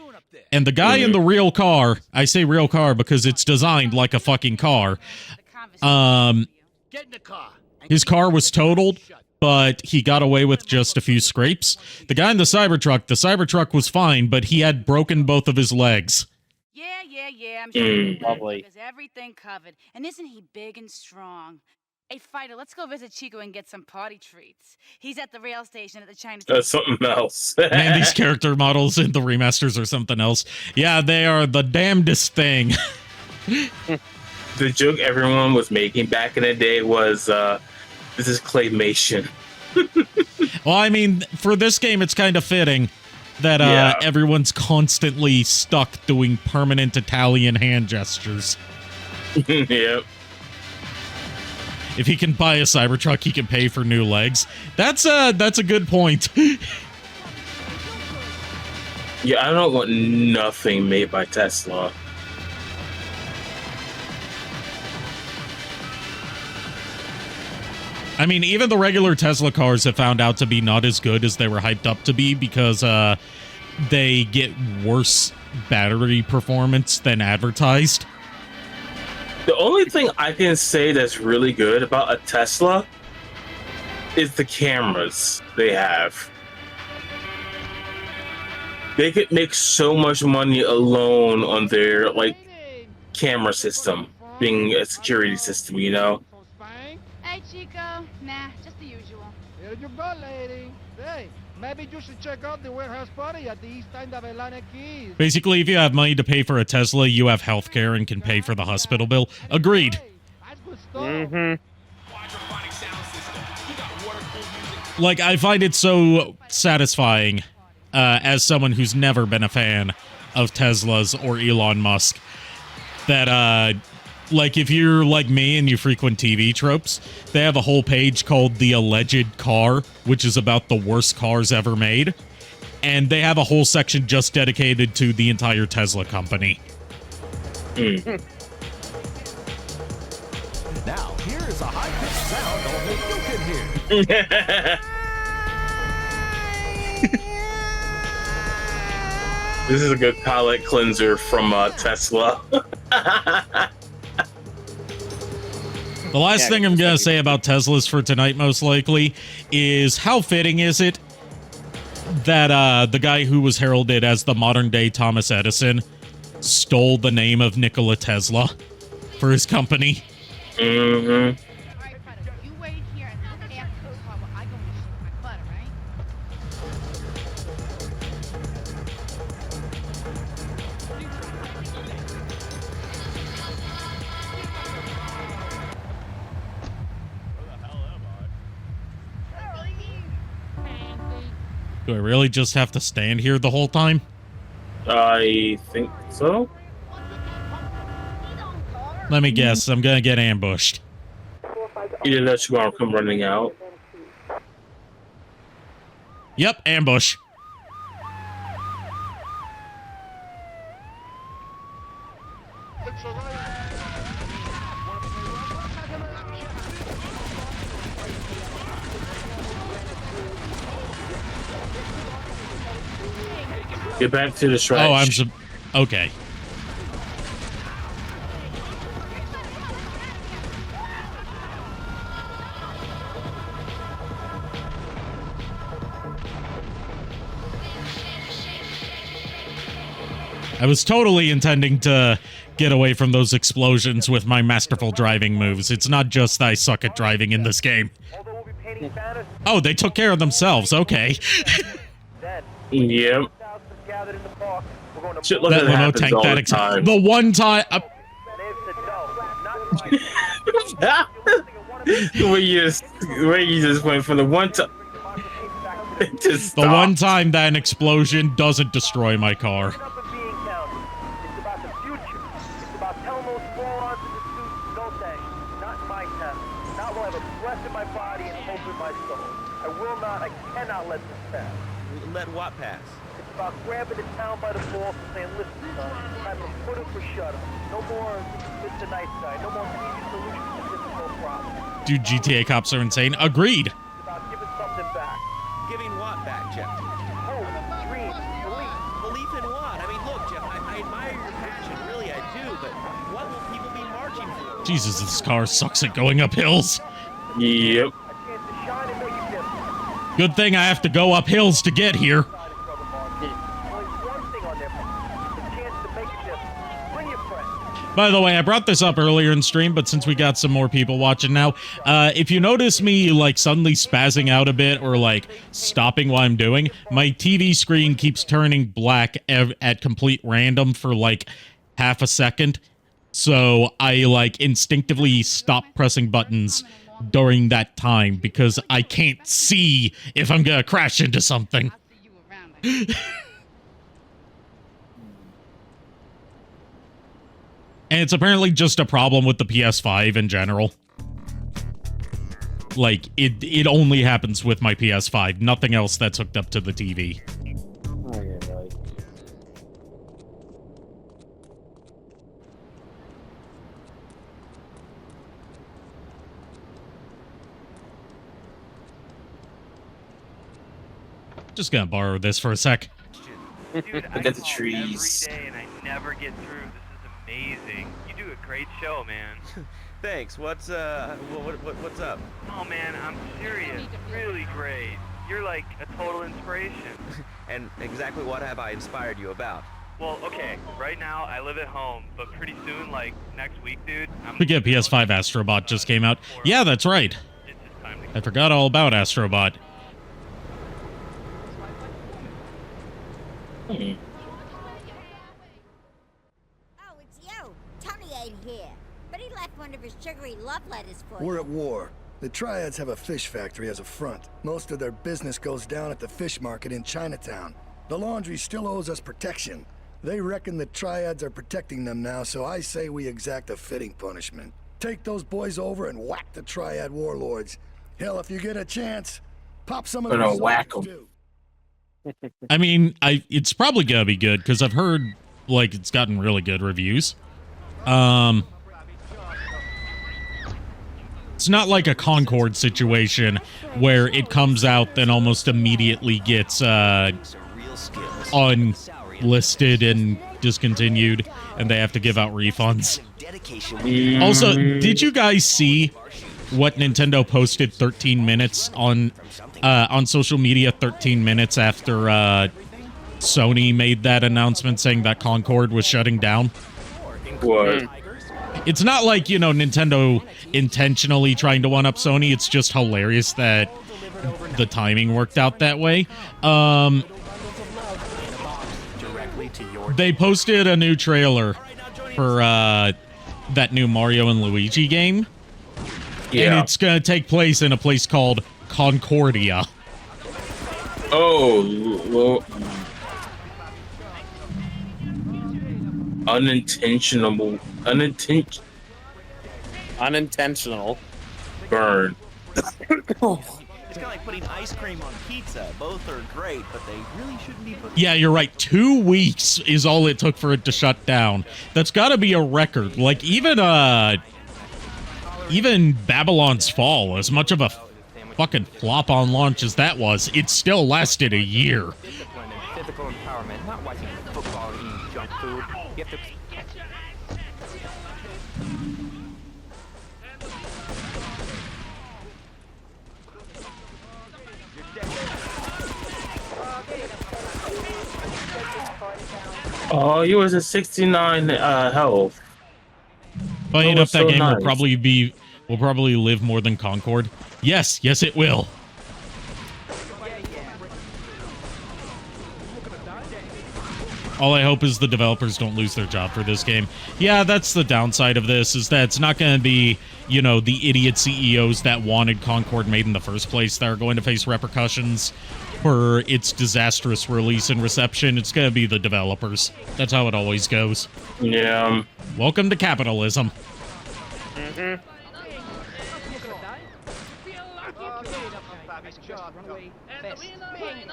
And the guy in the real car, I say real car because it's designed like a fucking car. His car was totaled, but he got away with just a few scrapes. The guy in the Cybertruck was fine, but he had broken both of his legs. Yeah, I'm sure Lovely. has everything covered. And isn't he big and strong? Hey, Fighter, let's go visit Chico and get some party treats. He's at the rail station at the Chinatown. That's something else. Man, these character models in the remasters are something else. Yeah, they are the damnedest thing. The joke everyone was making back in the day was, this is claymation. Well, I mean, for this game, it's kind of fitting that everyone's constantly stuck doing permanent Italian hand gestures. Yep. If he can buy a Cybertruck, he can pay for new legs. That's a good point. Yeah, I don't want nothing made by Tesla. I mean, even the regular Tesla cars have found out to be not as good as they were hyped up to be because they get worse battery performance than advertised. The only thing I can say that's really good about a Tesla is the cameras they have. They could make so much money alone on their camera system, being a security system, you know? Hey, Chico. Nah, just the usual. Here you go, lady. Hey, maybe you should check out the warehouse party at the East End of Atlanta Keys. Basically, if you have money to pay for a Tesla, you have healthcare and can pay for the hospital bill. Agreed. Like, I find it so satisfying as someone who's never been a fan of Teslas or Elon Musk that, like, if you're like me and you frequent TV tropes, they have a whole page called The Alleged Car, which is about the worst cars ever made. And they have a whole section just dedicated to the entire Tesla company. Now, here is a high-pitched sound only you can hear. This is a good palate cleanser from Tesla. The last thing I'm going to say about Teslas for tonight, most likely, is how fitting is it that the guy who was heralded as the modern-day Thomas Edison stole the name of Nikola Tesla for his company? Mm-hmm. You wait here and after the call, I go and shoot my butter, right? Do I really just have to stand here the whole time? I think so. Let me guess, I'm gonna get ambushed. Either that you are come running out. Yep, ambush. Get back to the stretch. Oh, okay. I was totally intending to get away from those explosions with my masterful driving moves. It's not just I suck at driving in this game. Oh, they took care of themselves. Okay. Yep. Shit like that that limo happens tank all that the time. the one time where you just went from the one time. The one time that an explosion doesn't destroy my car. Let what pass? It's about grabbing the town by the balls and saying, listen, son, I'm gonna put him for shut up. No more Mr. Nice Guy. No more easy solutions to difficult problems. Dude, GTA cops are insane. Agreed. It's about giving something back. Giving what back, Jeff? Hope, dreams, belief. Belief in what? I mean, look, Jeff, Jesus, this car sucks at going up hills. Yep. Good thing I have to go up hills to get here. By the way, I brought this up earlier in stream, but since we got some more people watching now, if you notice me, like, suddenly spazzing out a bit or, like, stopping what I'm doing, my TV screen keeps turning black at complete random for, like, half a second. So I, like, instinctively stop pressing buttons during that time because I can't see if I'm gonna crash into something. And it's apparently just a problem with the PS5 in general. Like, it only happens with my PS5, nothing else that's hooked up to the TV. Just gonna borrow this for a sec. Dude, Look at the trees. Every day and I never get through. This is amazing. You do a great show, man. Thanks. What's up? Oh man, I'm serious. Really great. You're like a total inspiration. And exactly what have I inspired you about? Well, okay. Right now I live at home, but pretty soon, like next week, dude, I'm Forget PS5 Astrobot just came out. Yeah, that's right. I forgot all about Astrobot. Oh, it's you. Tony ain't here, but he left one of his sugary love letters for We're you. at war. The Triads have a fish factory as a front. Most of their business goes down at the fish market in Chinatown. The laundry still owes us protection. They reckon the Triads are protecting them now, so I say we exact a fitting punishment. Take those boys over and whack the Triad warlords. Hell, if you get a chance, pop some of Gonna them. whack 'em. I mean, it's probably gonna be good because I've heard like it's gotten really good reviews. It's not like a Concord situation where it comes out then almost immediately gets unlisted and discontinued, and they have to give out refunds. Also, did you guys see what Nintendo posted 13 minutes on social media 13 minutes after Sony made that announcement saying that Concord was shutting down? What? It's not like, you know, Nintendo intentionally trying to one-up Sony. It's just hilarious that the timing worked out that way. They posted a new trailer for that new Mario and Luigi game. Yeah. And it's going to take place in a place called Concordia. Oh, well, unintentional burn. Oh. It's kind of like putting ice cream on pizza. Both are great, but they really shouldn't be put. Yeah, you're right. 2 weeks is all it took for it to shut down. That's got to be a record. Like, even Babylon's Fall, as much of a fucking flop on launch as that was, it still lasted a year. Discipline and physical empowerment, not watching football and eating junk food. You have to... Oh, he was at 69 health. If I hit up that so game, nice. will probably live more than Concord. Yes, it will. All I hope is the developers don't lose their job for this game. Yeah, that's the downside of this, is that it's not going to be, you know, the idiot CEOs that wanted Concord made in the first place that are going to face repercussions for its disastrous release and reception. It's going to be the developers. That's how it always goes. Yeah. Welcome to capitalism. Mm-hmm.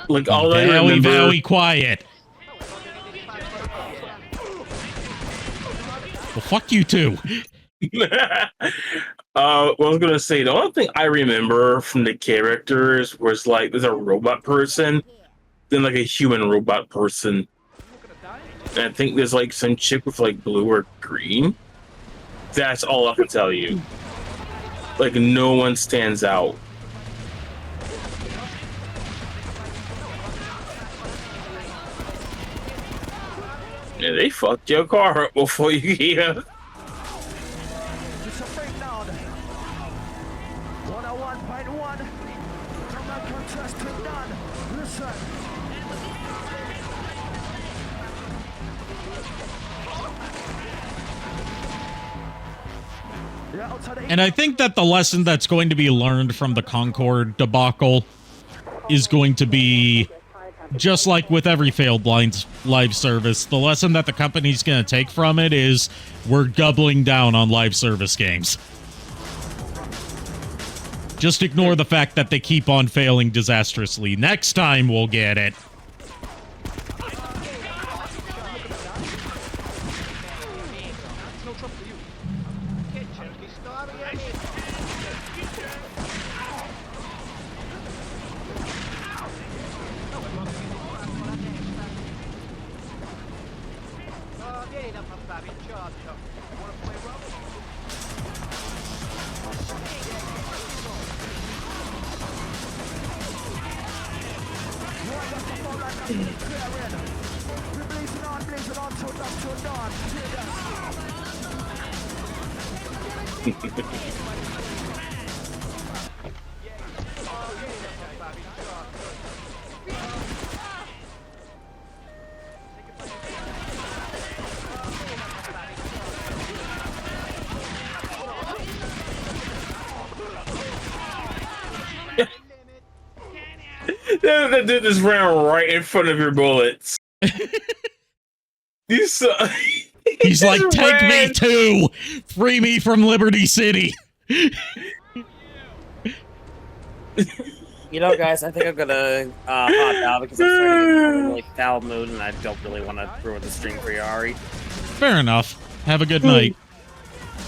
Like, all I Very, remember... very quiet. Well, fuck you too. What I was gonna say, the only thing I remember from the characters was like there's a robot person, then like a human robot person. And I think there's like some chick with like blue or green. That's all I can tell you. Like, no one stands out. Yeah, they fucked your car up before you here. It's a breakdown. 101.1. Come on, contestant done. Listen. And I think that the lesson that's going to be learned from the Concorde debacle is going to be, just like with every failed live service, the lesson that the company's going to take from it is we're doubling down on live service games. Just ignore the fact that they keep on failing disastrously. Next time we'll get it. That dude just ran right in front of your bullets. He's like, take me too! Free me from Liberty City! You know, guys, I think I'm gonna hop out because I'm starting to get in a really foul mood and I don't really want to ruin the stream for you, Ari. Fair enough. Have a good night.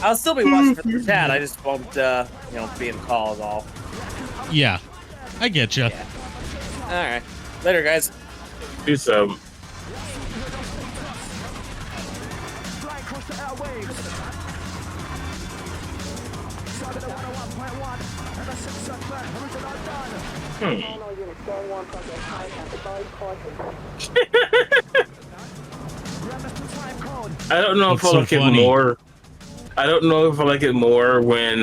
I'll still be watching for the chat. I just won't, be in the call at all. Yeah, I get you. Yeah. All right, later, guys. Do some. I don't know if I like it more. I don't know if I like it more when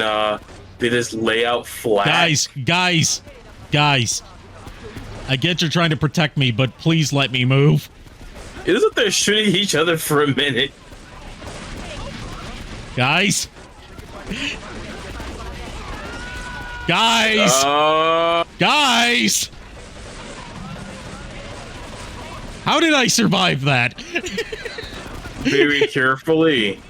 they just lay out flat. Guys. I get you're trying to protect me, but please let me move. It is like they're shooting each other for a minute. Guys. Guys! How did I survive that? Very carefully.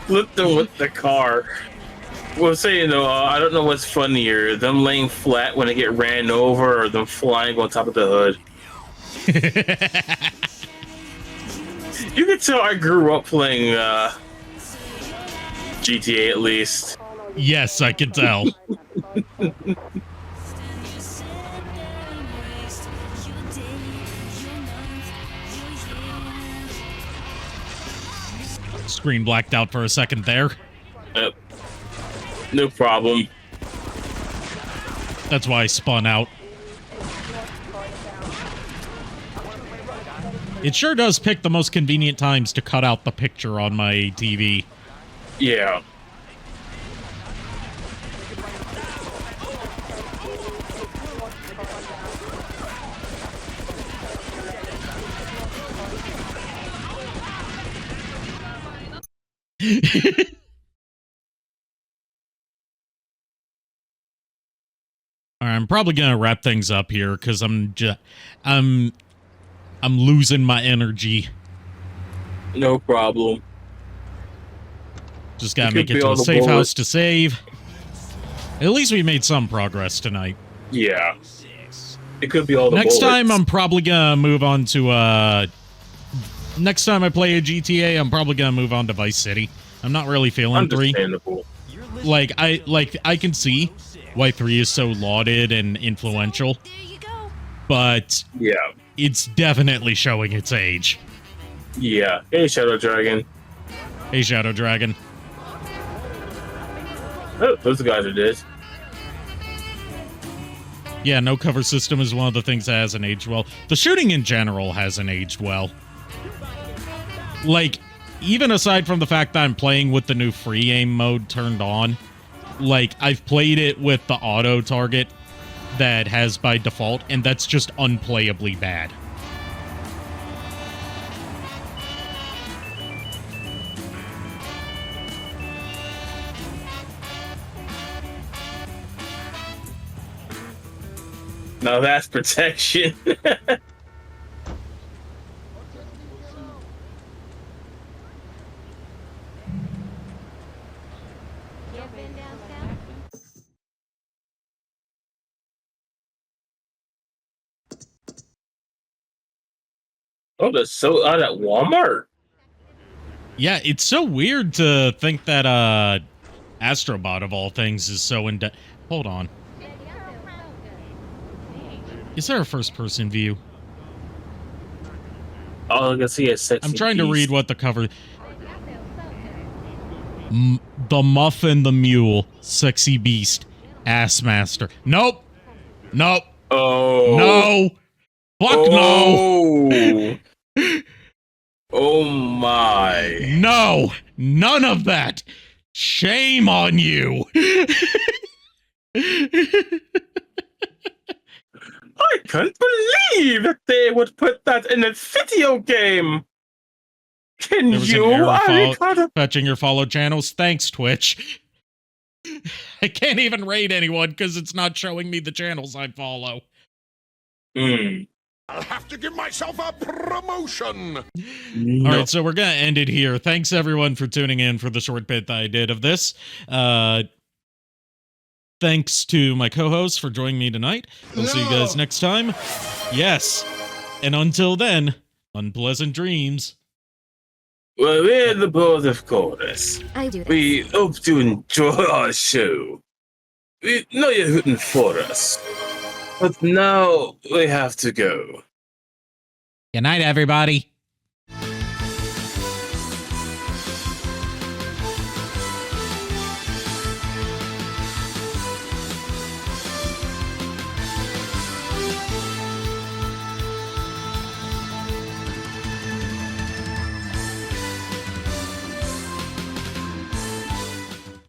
Flipped them with the car. Well, say, I don't know what's funnier, them laying flat when they get ran over or them flying on top of the hood. You can tell I grew up playing GTA at least. Yes, I can tell. Screen blacked out for a second there. No problem. That's why I spun out. It sure does pick the most convenient times to cut out the picture on my TV. Yeah. I'm probably gonna wrap things up here because I'm losing my energy. No problem. Just gotta make it to a safe house to save. At least we made some progress tonight. Yeah. It could be all the Next bullets. time, I'm probably gonna move on to, next time I play a GTA, I'm probably gonna move on to Vice City. I'm not really feeling 3. Like, I can see why 3 is so lauded and influential. But yeah, it's definitely showing its age. Yeah. Hey, Shadow Dragon. Hey, Shadow Dragon. Oh, those are the guys are dead. Yeah, no cover system is one of the things that hasn't aged well. The shooting in general hasn't aged well. Like, even aside from the fact that I'm playing with the new free aim mode turned on, like, I've played it with the auto target that has by default, and that's just unplayably bad. Now that's protection. Oh, that's so out at Walmart. Yeah, it's so weird to think that Astrobot of all things is so in debt. Hold on. Is there a first-person view? Oh, I can see a sexy I'm trying to beast. read what the cover... The Muff and the Mule, Sexy Beast, Ass Master. Nope. Nope. Oh. No. Fuck no. Oh my. No. None of that. Shame on you. I can't believe that they would put that in a video game. Can There was you, an error Arikado? fetching your followed channels. Thanks, Twitch. I can't even raid anyone because it's not showing me the channels I follow. I'll have to give myself a promotion. All right, so we're going to end it here. Thanks, everyone, for tuning in for the short bit that I did of this. Thanks to my co-hosts for joining me tonight. We'll see you guys next time. Yes. And until then, unpleasant dreams. Well, we're the board of chorus. I do this. We hope to enjoy our show. We know you're rooting for us. But now we have to go. Good night, everybody.